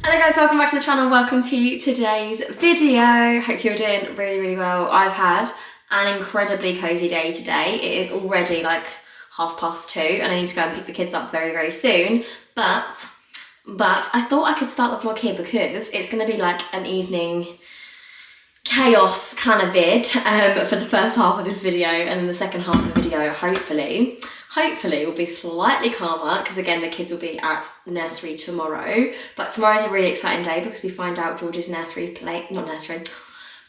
Hello guys, welcome back to the channel. Welcome to today's video. Hope you're doing really well. I've had an incredibly cozy day today. It is already like 2:30 and I need to go and pick the kids up very soon. But I thought I could start the vlog here because it's going to be like an evening chaos kind of vid for the first half of this video, and then the second half of the video hopefully will be slightly calmer because again the kids will be at nursery tomorrow. But tomorrow's a really exciting day because we find out George's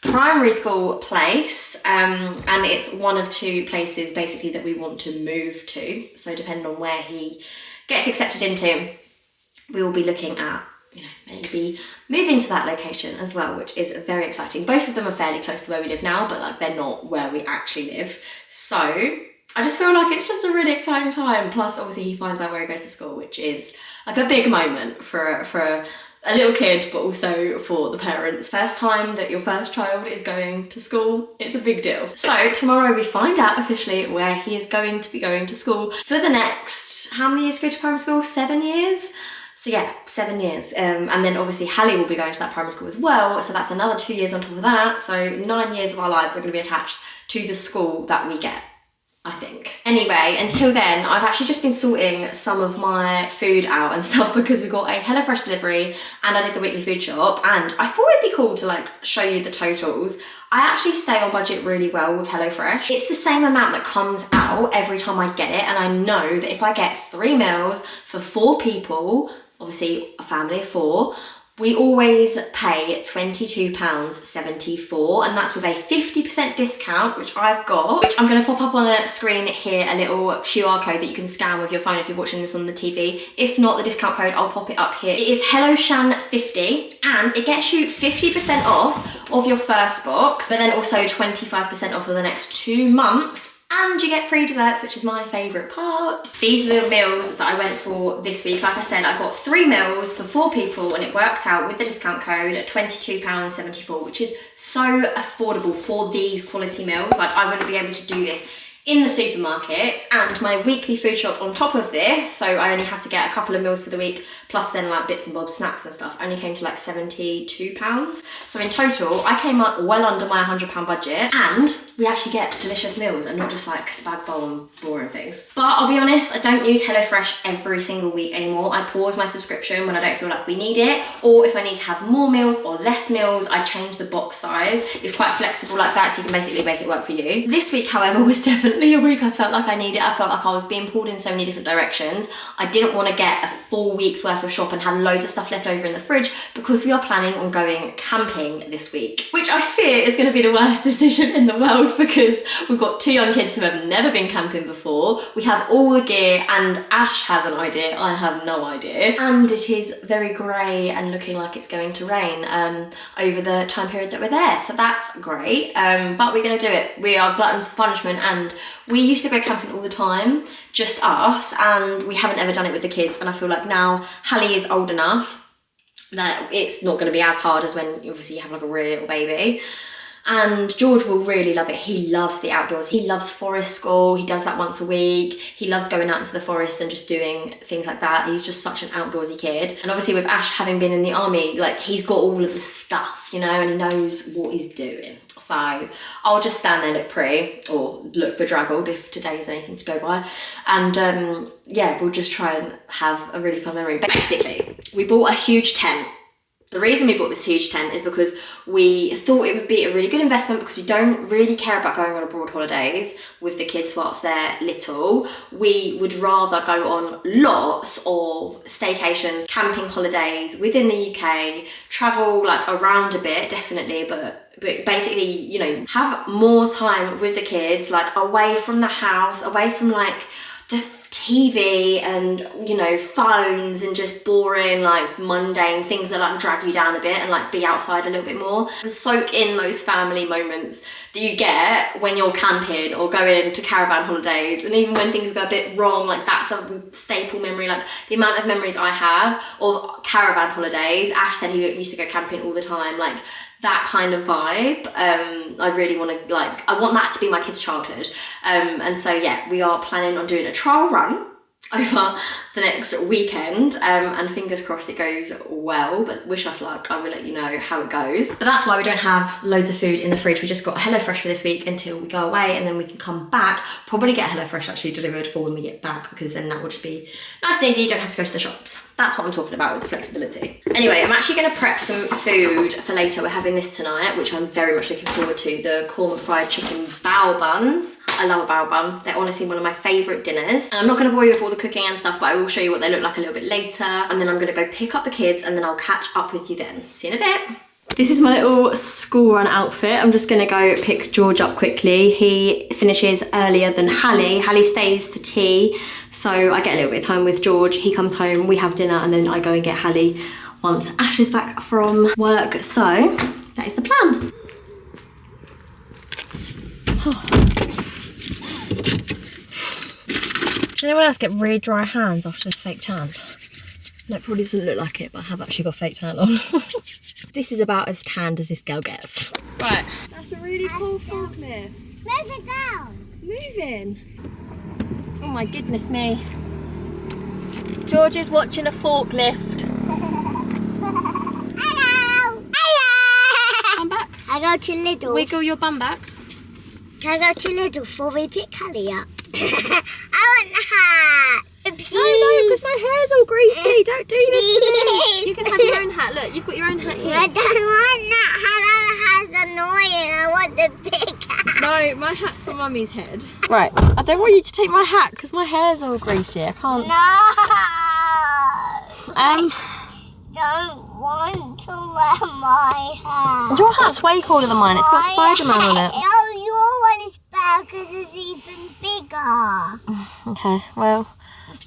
primary school place, and it's one of two places basically that we want to move to. So depending on where he gets accepted into, we will be looking at, you know, maybe moving to that location as well, which is very exciting. Both of them are fairly close to where we live now, but like they're not where we actually live. So I just feel like it's just a really exciting time. Plus obviously he finds out where he goes to school, which is like a big moment for a little kid, but also for the parents. First time that your first child is going to school, it's a big deal. So tomorrow we find out officially where he is going to be going to school for the next, how many years to go to primary school? 7 years? So yeah, 7 years. And then obviously Hallie will be going to that primary school as well. So that's another 2 years on top of that. So 9 years of our lives are going to be attached to the school that we get, I think. Anyway, until then, I've actually just been sorting some of my food out and stuff because we got a HelloFresh delivery and I did the weekly food shop, and I thought it'd be cool to like show you the totals. I actually stay on budget really well with HelloFresh. It's the same amount that comes out every time I get it, and I know that if I get 3 meals for 4 people, obviously a family of 4, we always pay £22.74, and that's with a 50% discount, which I've got, which I'm going to pop up on the screen here, a little QR code that you can scan with your phone if you're watching this on the TV. If not, the discount code, I'll pop it up here. It is HelloShan50, and it gets you 50% off of your first box, but then also 25% off for the next 2 months. And you get free desserts, which is my favourite part. These are the meals that I went for this week. Like I said, I got 3 meals for 4 people and it worked out with the discount code at £22.74, which is so affordable for these quality meals. Like I wouldn't be able to do this in the supermarket. And my weekly food shop on top of this, so I only had to get a couple of meals for the week, plus then like bits and bobs, snacks and stuff, only came to like £72. So in total, I came up well under my £100 budget, and we actually get delicious meals and not just like spag bowl and boring things. But I'll be honest, I don't use HelloFresh every single week anymore. I pause my subscription when I don't feel like we need it, or if I need to have more meals or less meals, I change the box size. It's quite flexible like that, so you can basically make it work for you. This week, however, was definitely a week I felt like I needed. I felt like I was being pulled in so many different directions. I didn't want to get a full week's worth of shop and have loads of stuff left over in the fridge because we are planning on going camping this week, which I fear is going to be the worst decision in the world because we've got 2 young kids who have never been camping before. We have all the gear and Ash has an idea. I have no idea. And it is very grey and looking like it's going to rain over the time period that we're there. So that's great. But we're going to do it. We are gluttons for punishment, and we used to go camping all the time, just us, and we haven't ever done it with the kids. And I feel like now Hallie is old enough that it's not going to be as hard as when obviously you have like a really little baby. And George will really love it. He loves the outdoors. He loves forest school. He does that once a week. He loves going out into the forest and just doing things like that. He's just such an outdoorsy kid. And obviously with Ash having been in the army, like he's got all of the stuff, you know, and he knows what he's doing. So I'll just stand there, look pretty, or look bedraggled if today is anything to go by. And yeah, we'll just try and have a really fun memory. Basically, we bought a huge tent. The reason we bought this huge tent is because we thought it would be a really good investment because we don't really care about going on abroad holidays with the kids whilst they're little. We would rather go on lots of staycations, camping holidays within the UK, travel like around a bit, definitely, but basically, you know, have more time with the kids, like away from the house, away from like the TV and, you know, phones and just boring, like mundane things that like drag you down a bit, and like be outside a little bit more and soak in those family moments that you get when you're camping or going to caravan holidays. And even when things go a bit wrong, like that's a staple memory. Like the amount of memories I have of caravan holidays, Ash said he used to go camping all the time, like that kind of vibe. I really want to, like, I want that to be my kids' childhood. And so yeah, we are planning on doing a trial run over the next weekend, and fingers crossed it goes well, but wish us luck. I will let you know how it goes. But that's why we don't have loads of food in the fridge. We just got HelloFresh for this week until we go away, and then we can come back, probably get HelloFresh actually delivered for when we get back, because then that will just be nice and easy. You don't have to go to the shops. That's what I'm talking about with the flexibility. Anyway, I'm actually going to prep some food for later. We're having this tonight, which I'm very much looking forward to, the korma fried chicken bao buns. I love a bao bun. They're honestly one of my favourite dinners. And I'm not going to bore you with all the cooking and stuff, but I will show you what they look like a little bit later. And then I'm going to go pick up the kids, and then I'll catch up with you then. See you in a bit. This is my little school run outfit. I'm just gonna go pick George up quickly. He finishes earlier than Hallie. Hallie stays for tea, so I get a little bit of time with George. He comes home, we have dinner, and then I go and get Hallie once Ash is back from work. So that is the plan. Does anyone else get really dry hands after a fake tan? No, it probably doesn't look like it, but I have actually got fake tan on. This is about as tanned as this girl gets. Right, that's a really cool forklift. Move it down. It's moving. Oh my goodness me. George is watching a forklift. Hello. Hello. Come back. I go to Lidl. Wiggle your bum back. Can I go to Lidl before we pick Hallie up? I want the hat. Please. No, because my hair's all greasy. Don't do this to me. You can have your own hat. Look, you've got your own hat here. I don't want that. Hello hat's annoying. I want the big hat. No, my hat's for Mummy's head. Right, I don't want you to take my hat because my hair's all greasy. I can't. No. Don't want to wear my hat. Your hat's way cooler than mine. It's got Spider-Man on it. No, your one is better because it's even bigger. Okay, well,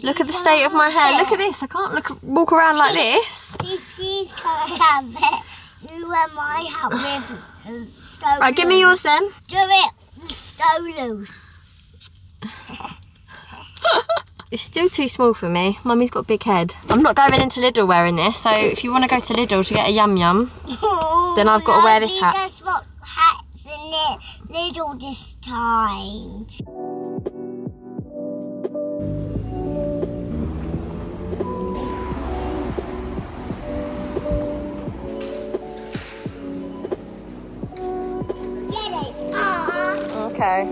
look at the state of my hair. Look at this. I can't walk around like this. Please can I have it? You wear my hat with so Right, give me yours then. Do it so loose. It's still too small for me. Mummy's got a big head. I'm not going into Lidl wearing this, so if you want to go to Lidl to get a yum yum, then I've got to wear this hat. Let's swap hats in it Lidl this time. Okay.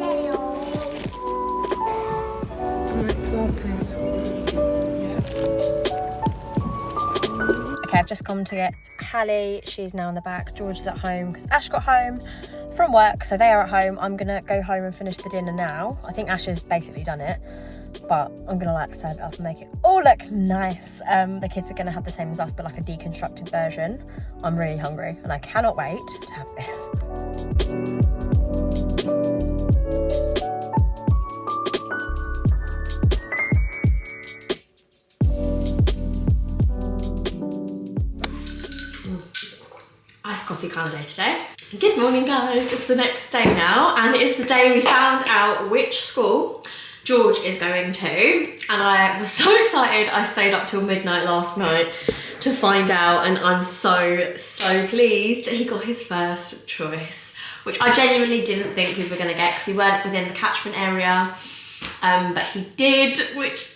Okay, I've just come to get Hallie. She's now in the back. George is at home because Ash got home from work, so they are at home. I'm gonna go home and finish the dinner now. I think Ash has basically done it, but I'm gonna like serve it up and make it all look nice. The kids are gonna have the same as us, but like a deconstructed version. I'm really hungry and I cannot wait to have this. Iced coffee kind of day today. Good morning guys, it's the next day now, and it's the day we found out which school George is going to, and I was so excited I stayed up till midnight last night to find out, and I'm so pleased that he got his first choice, which I genuinely didn't think we were going to get because we weren't within the catchment area, but he did, which,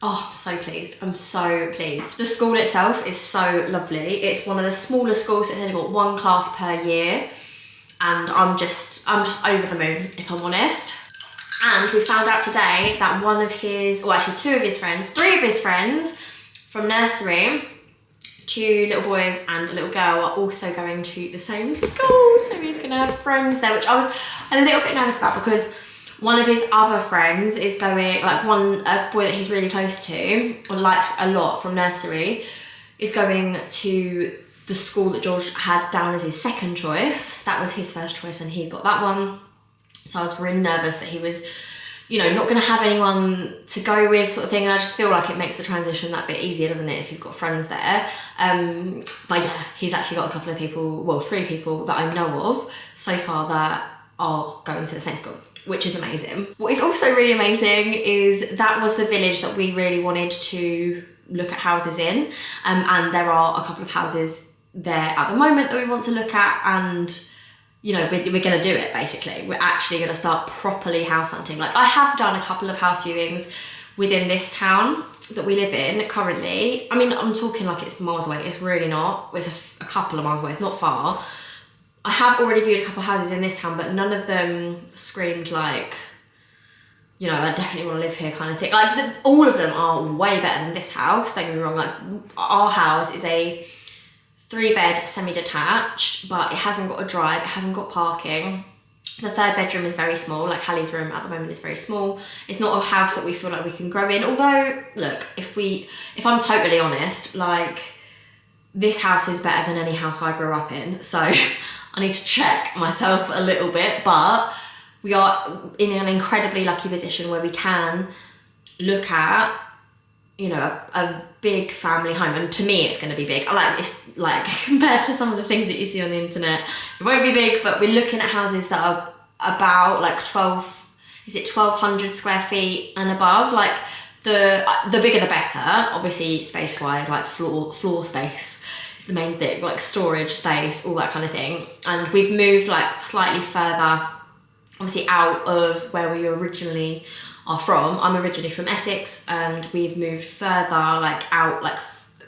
oh, I'm so pleased. I'm so pleased. The school itself is so lovely. It's one of the smaller schools. It's only got one class per year, and I'm just over the moon, if I'm honest. And we found out today that one of his, or actually three of his friends from nursery, 2 little boys and a little girl, are also going to the same school. So he's gonna have friends there, which I was a little bit nervous about because one of his other friends is going, like a boy that he's really close to, or liked a lot from nursery, is going to the school that George had down as his second choice. That was his first choice and he got that one. So I was really nervous that he was, you know, not going to have anyone to go with sort of thing. And I just feel like it makes the transition that bit easier, doesn't it, if you've got friends there. But yeah, he's actually got a couple of people, well, 3 people that I know of so far that are going to the same school, which is amazing. What is also really amazing is that was the village that we really wanted to look at houses in. And there are a couple of houses there at the moment that we want to look at, and you know, we're gonna do it basically. We're actually gonna start properly house hunting. Like, I have done a couple of house viewings within this town that we live in currently. I mean, I'm talking like it's miles away. It's really not. It's a couple of miles away. It's not far. I have already viewed a couple of houses in this town, but none of them screamed like, you know, I definitely want to live here kind of thing. Like, all of them are way better than this house, don't get me wrong. Like, our house is a 3-bed semi-detached, but it hasn't got a drive, it hasn't got parking. The 3rd bedroom is very small, like Hallie's room at the moment is very small. It's not a house that we feel like we can grow in, although, look, if I'm totally honest, like, this house is better than any house I grew up in, so I need to check myself a little bit, but we are in an incredibly lucky position where we can look at, you know, a big family home, and to me it's going to be big. It's like compared to some of the things that you see on the internet, it won't be big, but we're looking at houses that are about like 1,200 square feet and above. Like the bigger the better, obviously space wise, like floor space is the main thing, like storage space, all that kind of thing. And we've moved like slightly further, obviously out of where we originally are from. I'm originally from Essex, and we've moved further like out, like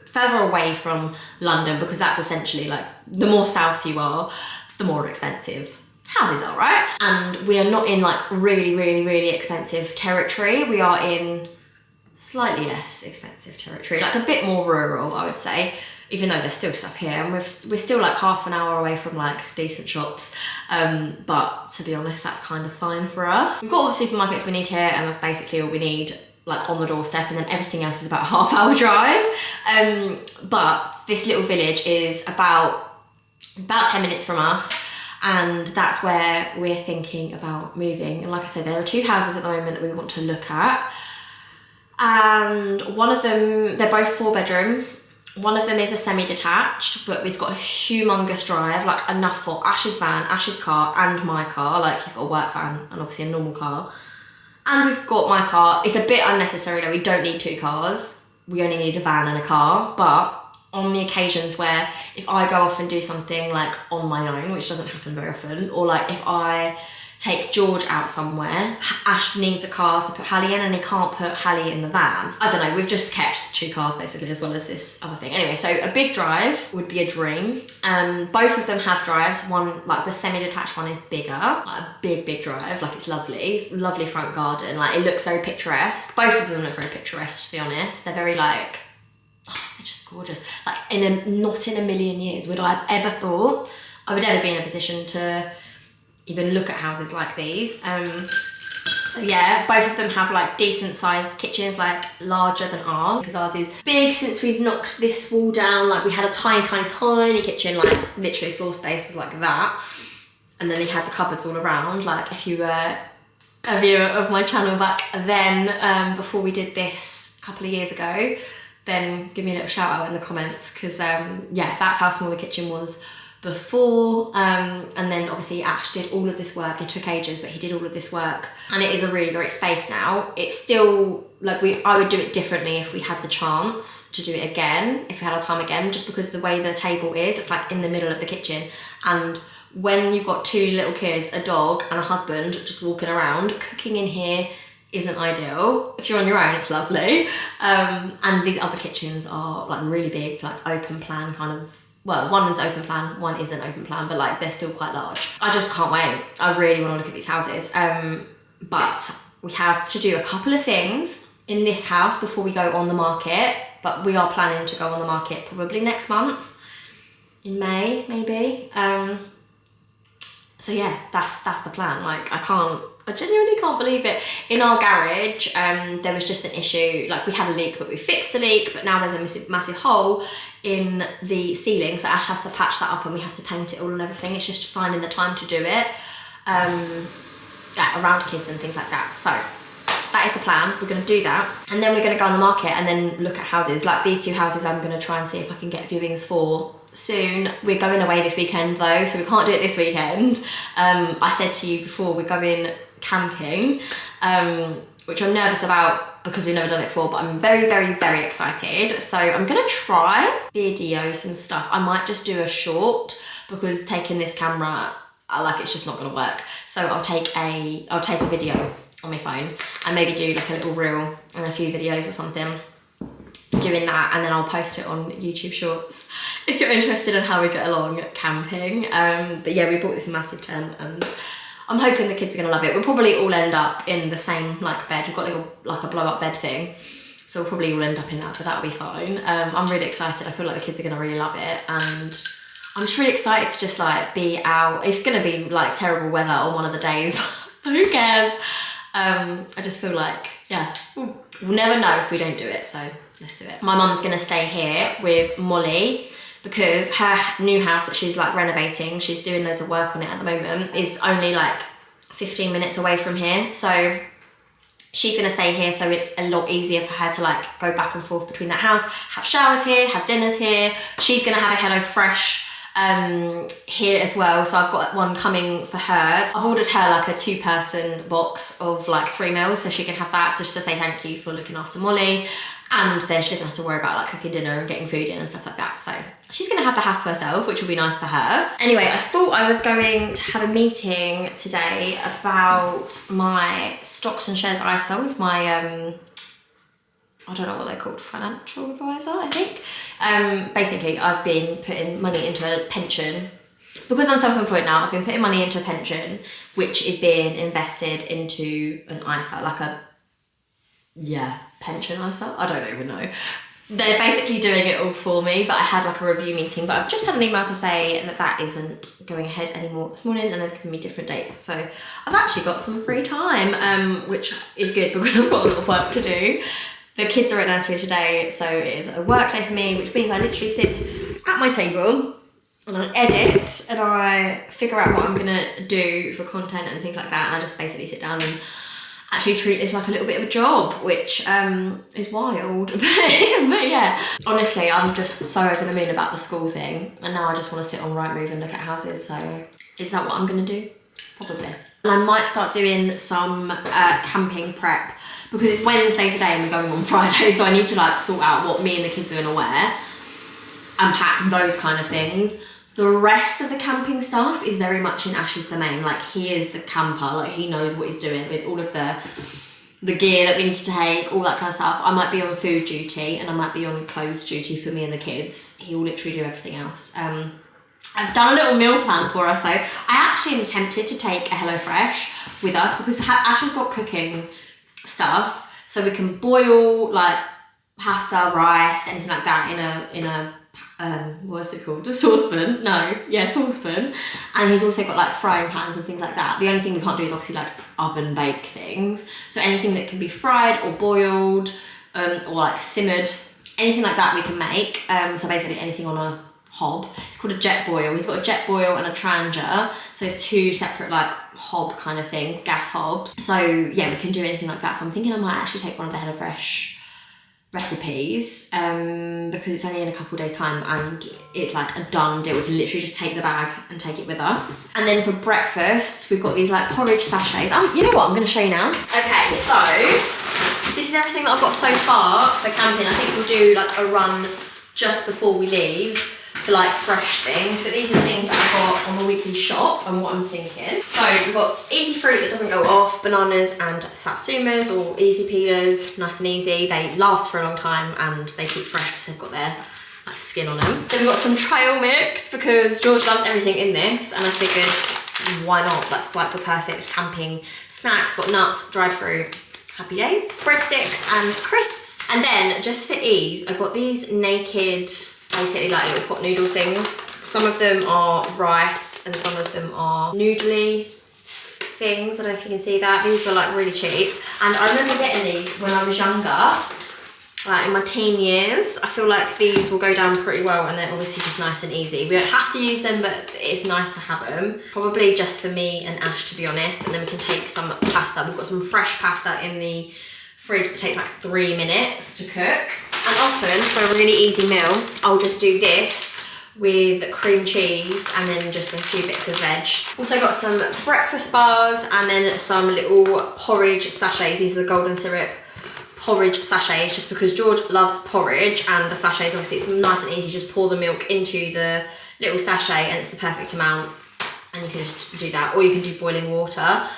further away from London, because that's essentially like the more south you are, the more expensive houses are, right? And we are not in like really, really, really expensive territory. We are in slightly less expensive territory, like a bit more rural, I would say, even though there's still stuff here, and we're still like half an hour away from like decent shops, but to be honest, that's kind of fine for us. We've got all the supermarkets we need here, and that's basically all we need, like on the doorstep, and then everything else is about a half-hour drive. But this little village is about 10 minutes from us, and that's where we're thinking about moving. And like I said, there are 2 houses at the moment that we want to look at, and one of them, they're both 4 bedrooms. One of them is a semi-detached, but it's got a humongous drive, like enough for Ash's van, Ash's car, and my car. Like, he's got a work van and obviously a normal car. And we've got my car. It's a bit unnecessary though, we don't need 2 cars. We only need a van and a car, but on the occasions where if I go off and do something like on my own, which doesn't happen very often, or like if I take George out somewhere, Ash needs a car to put Hallie in, and he can't put Hallie in the van. I don't know, we've just kept 2 cars basically, as well as this other thing. Anyway, so a big drive would be a dream. Both of them have drives. One, like the semi-detached one, is bigger, like a big drive, like it's lovely front garden, like it looks very picturesque. Both of them look very picturesque, to be honest. They're very like, oh, they're just gorgeous. Like not in a million years would I have ever thought I would ever be in a position to even look at houses like these. So yeah, both of them have like decent sized kitchens, like larger than ours, because ours is big since we've knocked this wall down. Like we had a tiny kitchen, like literally floor space was like that. And then they had the cupboards all around. Like if you were a viewer of my channel back then, before we did this a couple of years ago, then give me a little shout out in the comments, because yeah, that's how small the kitchen was before. And then obviously Ash did all of this work. It took ages, but he did all of this work, and it is a really great space now. It's still like I would do it differently if we had the chance to do it again, if we had our time again, just because the way the table is, it's like in the middle of the kitchen, and when you've got 2 little kids, a dog and a husband just walking around, cooking in here isn't ideal. If you're on your own, it's lovely. And these other kitchens are like really big, like open plan kind of. Well, one's open plan, one isn't open plan, but like they're still quite large. I just can't wait. I really want to look at these houses. But we have to do a couple of things in this house before we go on the market. But we are planning to go on the market probably next month, in May maybe. So yeah, that's the plan. Like I genuinely can't believe it. In our garage, there was just an issue. Like we had a leak, but we fixed the leak, but now there's a massive hole in the ceiling, so Ash has to patch that up, and we have to paint it all and everything. It's just finding the time to do it, yeah, around kids and things like that. So that is the plan. We're going to do that, and then we're going to go on the market and then look at houses. Like these 2 houses I'm going to try and see if I can get viewings for soon. We're going away this weekend though, so we can't do it this weekend. I said to you before, we're going camping, which I'm nervous about because we've never done it before, but I'm very, very, very excited. So I'm gonna try video some stuff. I might just do a short, because taking this camera, it's just not gonna work. So I'll take a video on my phone and maybe do like a little reel and a few videos or something doing that, and then I'll post it on YouTube Shorts if you're interested in how we get along camping. But yeah, we bought this massive tent and I'm hoping the kids are gonna love it. We'll probably all end up in the same like bed. We've got like a blow up bed thing, so we'll probably all end up in that, but that'll be fine. I'm really excited. I feel like the kids are gonna really love it, and I'm just really excited to just like be out. It's gonna be like terrible weather on one of the days, but who cares? I just feel like, yeah, we'll never know if we don't do it, so let's do it. My mum's gonna stay here with Molly because her new house that she's like renovating, she's doing loads of work on it at the moment, is only like 15 minutes away from here. So she's gonna stay here, so it's a lot easier for her to like go back and forth between that house, have showers here, have dinners here. She's gonna have a HelloFresh here as well, so I've got one coming for her. I've ordered her like a 2-person box of like 3 meals, so she can have that just to say thank you for looking after Molly, and then she doesn't have to worry about like cooking dinner and getting food in and stuff like that. So she's gonna have the house to herself, which will be nice for her. Anyway, I thought I was going to have a meeting today about my stocks and shares ISA with my I don't know what they're called, financial advisor, I think. Basically, I've been putting money into a pension. Because I'm self-employed now, I've been putting money into a pension, which is being invested into an ISA, like a, yeah, pension ISA? I don't even know. They're basically doing it all for me, but I had like a review meeting, but I've just had an email to say that that isn't going ahead anymore this morning, and they've given me different dates. So I've actually got some free time, which is good because I've got a lot of work to do. The kids are at nursery today, so it is a work day for me, which means I literally sit at my table and I edit and I figure out what I'm gonna do for content and things like that, and I just basically sit down and actually treat this like a little bit of a job, which is wild, but yeah. Honestly, I'm just so over the moon about the school thing, and now I just want to sit on Rightmove and look at houses, so is that what I'm gonna do? Probably. And I might start doing some camping prep, because it's Wednesday today and we're going on Friday, so I need to like sort out what me and the kids are gonna wear and pack those kind of things. The rest of the camping stuff is very much in Ash's domain. Like, he is the camper, like he knows what he's doing with all of the gear that we need to take, all that kind of stuff. I might be on food duty and I might be on clothes duty for me and the kids. He will literally do everything else. I've done a little meal plan for us though. I actually am tempted to take a HelloFresh with us because Ash has got cooking stuff, so we can boil like pasta, rice, anything like that in a what's it called? A saucepan? No, yeah, saucepan. And he's also got like frying pans and things like that. The only thing we can't do is obviously like oven bake things. So anything that can be fried or boiled or like simmered, anything like that we can make. So basically anything on a hob. It's called a jet boil. He's got a jet boil and a Trangia, so it's 2 separate like hob kind of thing, gas hobs. So yeah, we can do anything like that. So I'm thinking I might actually take one of the HelloFresh recipes because it's only in a couple of days time and it's like a done deal. We can literally just take the bag and take it with us. And then for breakfast we've got these like porridge sachets. You know what, I'm going to show you now. Okay, so this is everything that I've got so far for camping. I think we'll do like a run just before we leave for like fresh things, but these are the things that I've got on the weekly shop and what I'm thinking. So we've got easy fruit that doesn't go off, bananas and satsumas or easy peelers, nice and easy. They last for a long time and they keep fresh because they've got their like skin on them. Then we've got some trail mix because George loves everything in this, and I figured why not? That's like the perfect camping snacks. Got nuts, dried fruit, happy days. Breadsticks and crisps. And then just for ease, I've got these naked, basically like little pot noodle things. Some of them are rice and some of them are noodly things. I don't know if you can see that. These were like really cheap. And I remember getting these when I was younger, like in my teen years. I feel like these will go down pretty well and they're obviously just nice and easy. We don't have to use them, but it's nice to have them. Probably just for me and Ash, to be honest. And then we can take some pasta. We've got some fresh pasta in the fridge that takes like 3 minutes to cook. And often, for a really easy meal, I'll just do this with cream cheese and then just a few bits of veg. Also got some breakfast bars and then some little porridge sachets. These are the golden syrup porridge sachets, just because George loves porridge, and the sachets, obviously it's nice and easy. Just pour the milk into the little sachet and it's the perfect amount, and you can just do that, or you can do boiling water.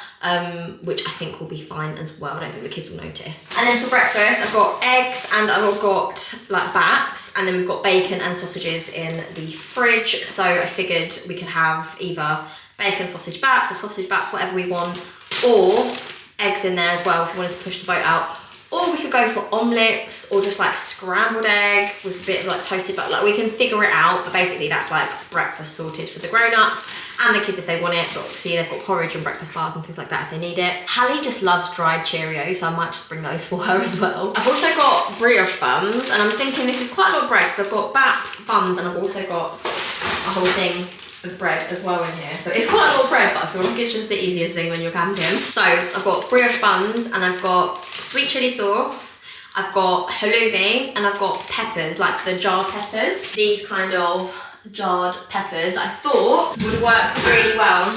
which I think will be fine as well. I don't think the kids will notice. And then for breakfast, I've got eggs and I've got like baps, and then we've got bacon and sausages in the fridge. So I figured we could have either bacon, sausage baps, or sausage baps, whatever we want, or eggs in there as well if we wanted to push the boat out. Or we could go for omelettes or just like scrambled egg with a bit of like toasted butter. Like we can figure it out, but basically that's like breakfast sorted for the grown-ups and the kids if they want it. But obviously they've got porridge and breakfast bars and things like that if they need it. Hallie just loves dried Cheerios, so I might just bring those for her as well. I've also got brioche buns, and I'm thinking this is quite a lot of bread because I've got baps, buns, and I've also got a whole thing of bread as well in here. So it's quite a lot of bread, but I feel like it's just the easiest thing when you're camping. So I've got brioche buns, and I've got sweet chilli sauce, I've got halloumi, and I've got peppers, like the jarred peppers. These kind of jarred peppers I thought would work really well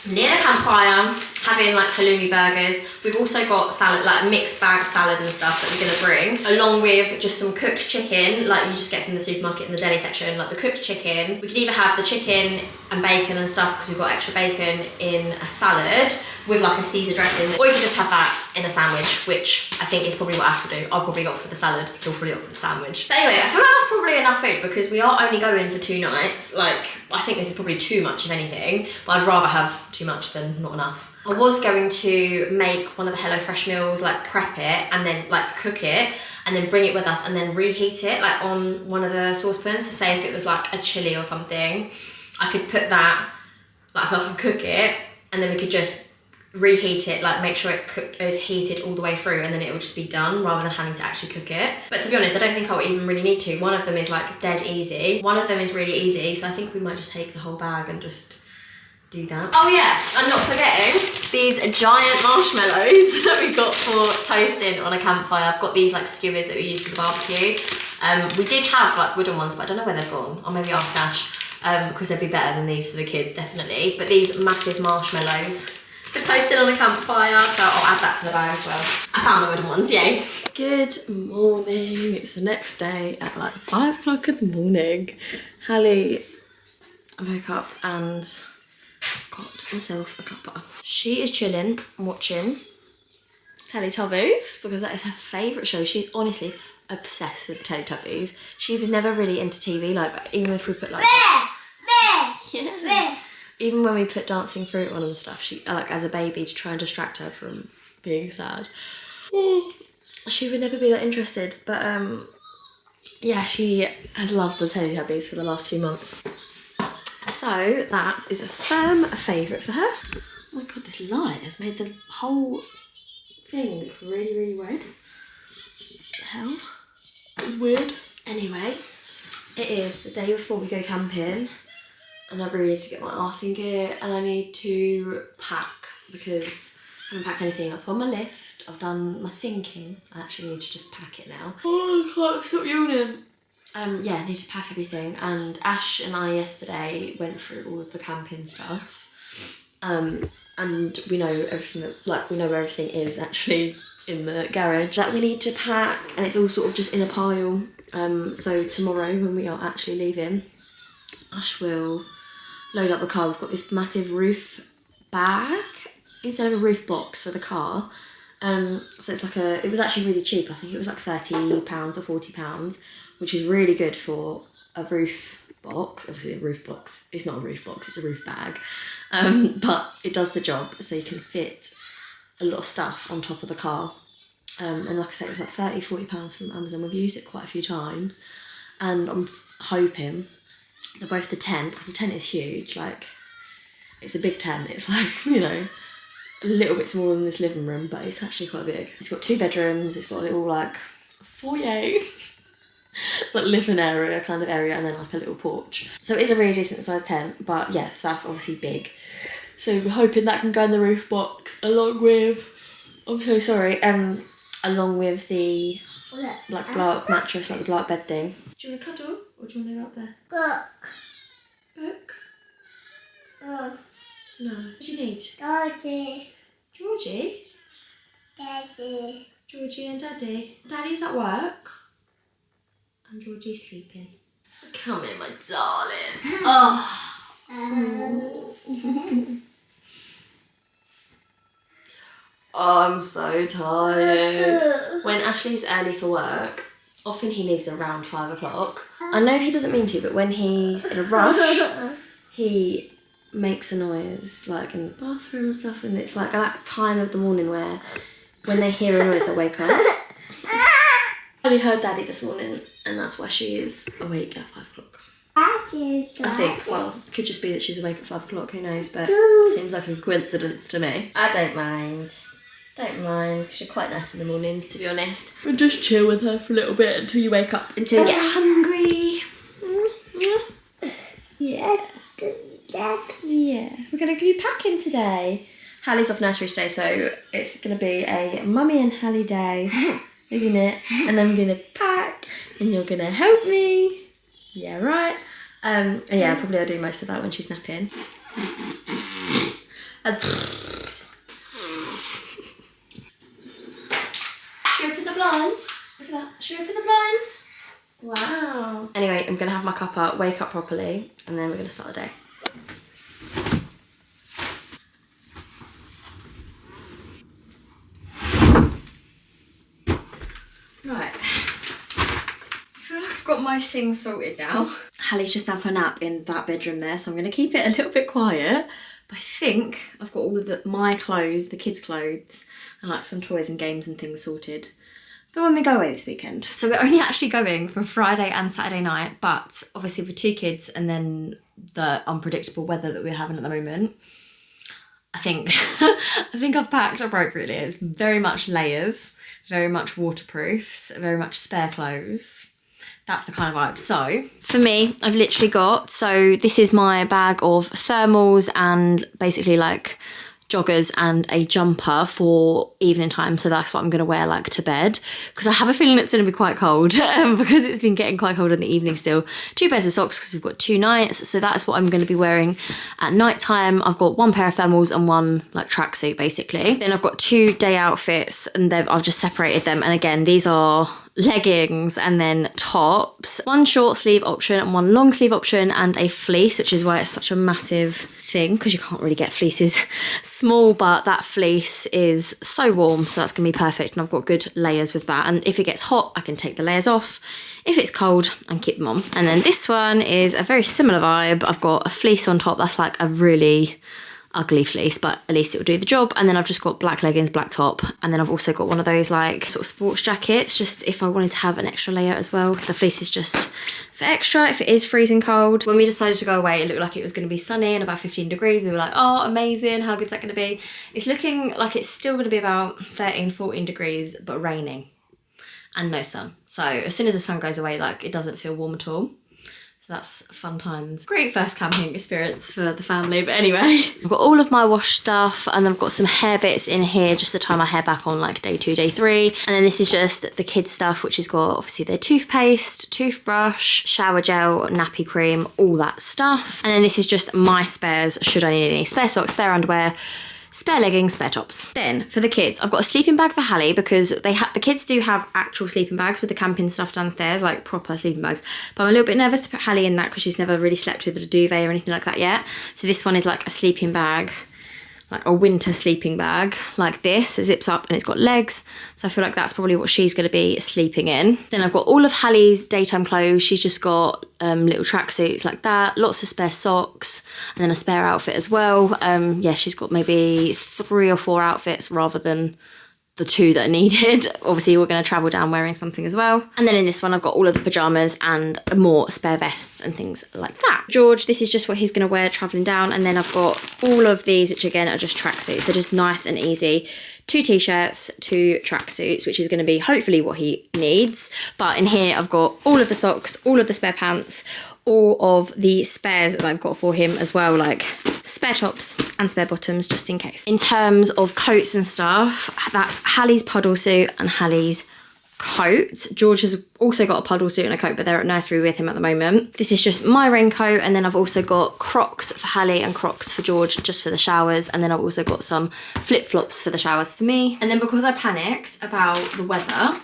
near the campfire, having like halloumi burgers. We've also got salad, like a mixed bag of salad and stuff that we're gonna bring, along with just some cooked chicken, like you just get from the supermarket in the deli section, like the cooked chicken. We could either have the chicken and bacon and stuff because we've got extra bacon in a salad with like a Caesar dressing, or you could just have that in a sandwich, which I think is probably what Ash will do. I'll probably go for the salad, he'll probably go for the sandwich. But anyway, I feel like that's probably enough food because we are only going for 2 nights. Like, I think this is probably too much if anything, but I'd rather have too much than not enough. I was going to make one of the HelloFresh meals, like prep it and then like cook it and then bring it with us and then reheat it like on one of the saucepans. So say if it was like a chili or something, I could put that, like I could cook it and then we could just reheat it, like make sure it is heated all the way through, and then it will just be done rather than having to actually cook it. But to be honest, I don't think I would even really need to. One of them is like dead easy. One of them is really easy, so I think we might just take the whole bag and just do that. Oh yeah, and not forgetting these giant marshmallows that we got for toasting on a campfire. I've got these like skewers that we use for the barbecue. We did have like wooden ones, but I don't know where they've gone. I'll maybe ask Ash, because they'd be better than these for the kids, definitely. But these massive marshmallows for toasting on a campfire, so I'll add that to the bag as well. I found the wooden ones, yay. Good morning. It's the next day at like 5 o'clock in the morning. Hallie woke up and got myself a cuppa. She is chilling, watching Teletubbies because that is her favourite show. she's honestly obsessed with Teletubbies. She was never really into TV, like even if we put like even when we put Dancing Fruit on and stuff, she like as a baby to try and distract her from being sad, she would never be that interested. But yeah, she has loved the Teletubbies for the last few months. So that is a firm favourite for her. Oh my god, this light has made the whole thing look really, really red. What the hell? That was weird. Anyway, it is the day before we go camping and I really need to get my arse in gear and I need to pack because I haven't packed anything. I've got my list, I've done my thinking. I actually need to just pack it now. Oh, I can't stop yawning. Yeah, I need to pack everything, and Ash and I yesterday went through all of the camping stuff, and we know everything that, like, we know where everything is actually in the garage that we need to pack, and it's all sort of just in a pile. So tomorrow when we are actually leaving, Ash will load up the car. We've got this massive roof bag instead of a roof box for the car. So it's like it was actually really cheap. I think it was like £30 or £40, which is really good for a roof box. Obviously a roof box, it's not a roof box, it's a roof bag. But it does the job, so you can fit a lot of stuff on top of the car. And like I said, it was like £30-40 from Amazon. We've used it quite a few times, and I'm hoping that both the tent, because the tent is huge, like it's a big tent, it's like, you know, a little bit smaller than this living room, but it's actually quite big. It's got 2 bedrooms, it's got a little like foyer, like living area kind of area, and then like a little porch. So it is a really decent sized tent, but yes, that's obviously big. So we're hoping that can go in the roof box along with, I'm so sorry, along with the like blow up mattress, like the blow up bed thing. Do you want to cuddle or do you want to go up there? Book? No. What do you need? Georgie? Daddy. Georgie and Daddy. Daddy's at work. And Georgie's sleeping. Come here, my darling. Oh. Oh, I'm so tired. When Ashley's early for work, often he leaves around 5 o'clock. I know he doesn't mean to, but when he's in a rush, he makes a noise like in the bathroom and stuff, and it's like that time of the morning where when they hear a noise they wake up. I only heard Daddy this morning, and that's why she is awake at 5 o'clock. I think, well, it could just be that she's awake at 5 o'clock, who knows, but seems like a coincidence to me. I don't mind. Don't mind, because you're quite nice in the mornings, to be honest. And just chill with her for a little bit until you wake up, until you get hungry. Yeah. Yeah. We're going to be packing today. Hallie's off nursery today, so it's going to be a Mummy and Hallie day, isn't it? And I'm going to pack, and you're going to help me. Yeah, right. Yeah, probably I'll do most of that when she's napping. Should we open the blinds? Look at that. Should we open the blinds? Wow. Anyway, I'm going to have my cuppa, wake up properly, and then we're going to start the day. Right. I feel like I've got most things sorted now. Hallie's just down for a nap in that bedroom there, so I'm going to keep it a little bit quiet. But I think I've got all of my clothes, the kids' clothes, and like some toys and games and things sorted for when we go away this weekend. So we're only actually going for Friday and Saturday night, but obviously with 2 kids and then the unpredictable weather that we're having at the moment, I think I've packed appropriately. It's very much layers, very much waterproofs, very much spare clothes. That's the kind of vibe. So for me, I've literally got, so this is my bag of thermals and basically like joggers and a jumper for evening time, so that's what I'm going to wear like to bed, because I have a feeling it's going to be quite cold because it's been getting quite cold in the evening still. 2 pairs of socks because we've got 2 nights, so that's what I'm going to be wearing at night time. I've got 1 pair of thermals and 1 like tracksuit basically. Then I've got 2 day outfits, and I've just separated them, and again these are leggings and then tops, 1 short sleeve option and 1 long sleeve option, and a fleece, which is why it's such a massive thing, because you can't really get fleeces small, but that fleece is so warm, so that's gonna be perfect, and I've got good layers with that, and if it gets hot I can take the layers off, if it's cold I can keep them on. And then this one is a very similar vibe. I've got a fleece on top that's like a really ugly fleece, but at least it will do the job. And then I've just got black leggings, black top, and then I've also got one of those like sort of sports jackets, just if I wanted to have an extra layer as well. The fleece is just for extra if it is freezing cold. When we decided to go away, it looked like it was going to be sunny and about 15 degrees. We were like, oh amazing, how good's that going to be? It's looking like it's still going to be about 13, 14 degrees, but raining and no sun. So as soon as the sun goes away, like it doesn't feel warm at all. So that's fun times. Great first camping experience for the family, but anyway. I've got all of my wash stuff, and I've got some hair bits in here just to tie my hair back on like day 2, day 3. And then this is just the kids stuff, which has got obviously their toothpaste, toothbrush, shower gel, nappy cream, all that stuff. And then this is just my spares, should I need any. Spare socks, spare underwear, spare leggings, spare tops. Then for the kids, I've got a sleeping bag for Hallie, because the kids do have actual sleeping bags with the camping stuff downstairs, like proper sleeping bags. But I'm a little bit nervous to put Hallie in that because she's never really slept with a duvet or anything like that yet. So this one is like a sleeping bag, like a winter sleeping bag like this. It zips up and it's got legs, so I feel like that's probably what she's going to be sleeping in. Then I've got all of Hallie's daytime clothes. She's just got little tracksuits like that, lots of spare socks, and then a spare outfit as well. Yeah, she's got maybe 3 or 4 outfits rather than the 2 that are needed. Obviously we're going to travel down wearing something as well. And then in this one I've got all of the pyjamas and more spare vests and things like that. George, this is just what he's going to wear travelling down. And then I've got all of these, which again are just tracksuits. They're just nice and easy. 2 t-shirts, 2 tracksuits, which is going to be hopefully what he needs. But in here I've got all of the socks, all of the spare pants, all of the spares that I've got for him as well, like spare tops and spare bottoms just in case. In terms of coats and stuff, that's Hallie's puddle suit and Hallie's coat. George has also got a puddle suit and a coat, but they're at nursery with him at the moment. This is just my raincoat, and then I've also got Crocs for Hallie and Crocs for George, just for the showers, and then I've also got some flip-flops for the showers for me. And then because I panicked about the weather,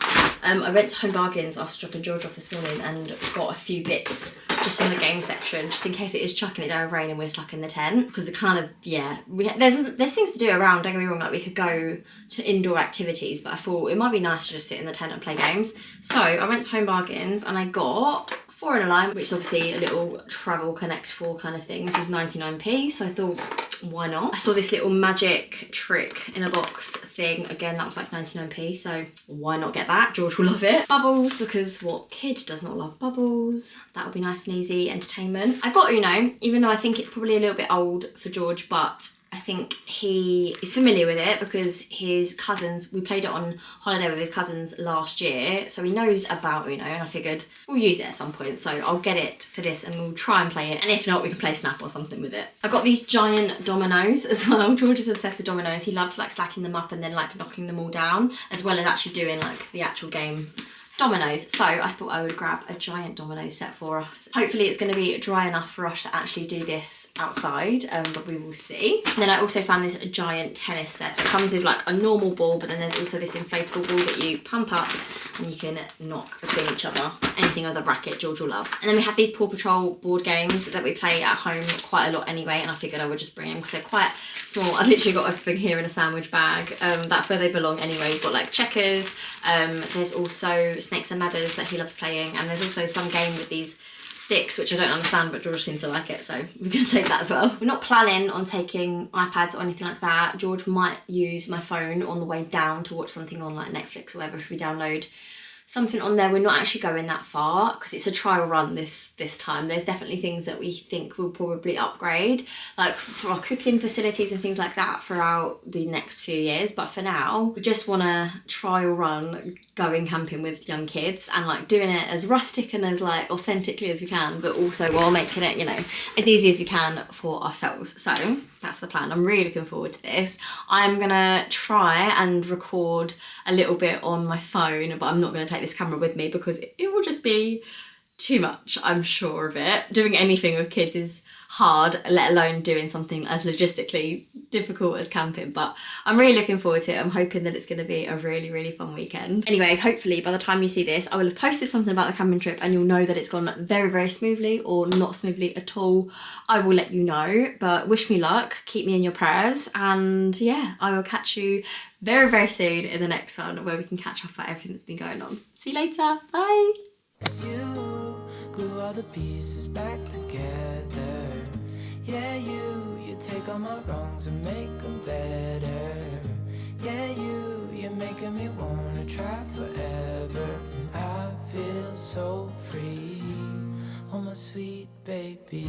I went to Home Bargains after dropping George off this morning and got a few bits just from the game section, just in case it is chucking it down with rain and we're stuck in the tent, because it kind of, yeah, there's things to do around, don't get me wrong, like we could go to indoor activities, but I thought it might be nice to just sit in the tent and play games. So I went to Home Bargains and I got 4 in a line, which is obviously a little travel connect 4 kind of thing, which was 99p, so I thought, why not? I saw this little magic trick in a box thing, again that was like 99p, so why not get that? George will love it. Bubbles, because what kid does not love bubbles? That would be nice and easy entertainment. I got Uno, even though I think it's probably a little bit old for George, but I think he is familiar with it because his cousins, we played it on holiday with his cousins last year, so he knows about Uno, and I figured we'll use it at some point, so I'll get it for this and we'll try and play it, and if not we can play Snap or something with it. I got these giant dominoes as well. George is obsessed with dominoes. He loves like stacking them up and then like knocking them all down, as well as actually doing like the actual game dominoes. So I thought I would grab a giant domino set for us. Hopefully it's going to be dry enough for us to actually do this outside, but we will see. And then I also found this giant tennis set. So it comes with like a normal ball, but then there's also this inflatable ball that you pump up and you can knock between each other. Anything with a racket, George will love. And then we have these Paw Patrol board games that we play at home quite a lot anyway, and I figured I would just bring them because they're quite small. I've literally got everything here in a sandwich bag. That's where they belong anyway. We've got like checkers. There's also Snakes and Ladders that he loves playing, and there's also some game with these sticks which I don't understand, but George seems to like it, so we're going to take that as well. We're not planning on taking iPads or anything like that. George might use my phone on the way down to watch something on like Netflix or whatever if we download something on there. We're not actually going that far because it's a trial run this time. There's definitely things that we think we'll probably upgrade, like for our cooking facilities and things like that throughout the next few years, but for now we just want to trial run going camping with young kids and like doing it as rustic and as like authentically as we can, but also while making it, you know, as easy as we can for ourselves. So that's the plan. I'm really looking forward to this. I'm gonna try and record a little bit on my phone, but I'm not gonna take this camera with me because it will just be too much, I'm sure of it. Doing anything with kids is hard, let alone doing something as logistically difficult as camping, but I'm really looking forward to it. I'm hoping that it's going to be a really, really fun weekend. Anyway, hopefully by the time you see this, I will have posted something about the camping trip and you'll know that it's gone very, very smoothly or not smoothly at all. I will let you know, but wish me luck, keep me in your prayers, and yeah, I will catch you very, very soon in the next one where we can catch up on everything that's been going on. See you later, bye! You glue all the pieces back together. Yeah, you take all my wrongs and make them better. Yeah, you're making me wanna try forever. I feel so free, oh my sweet baby.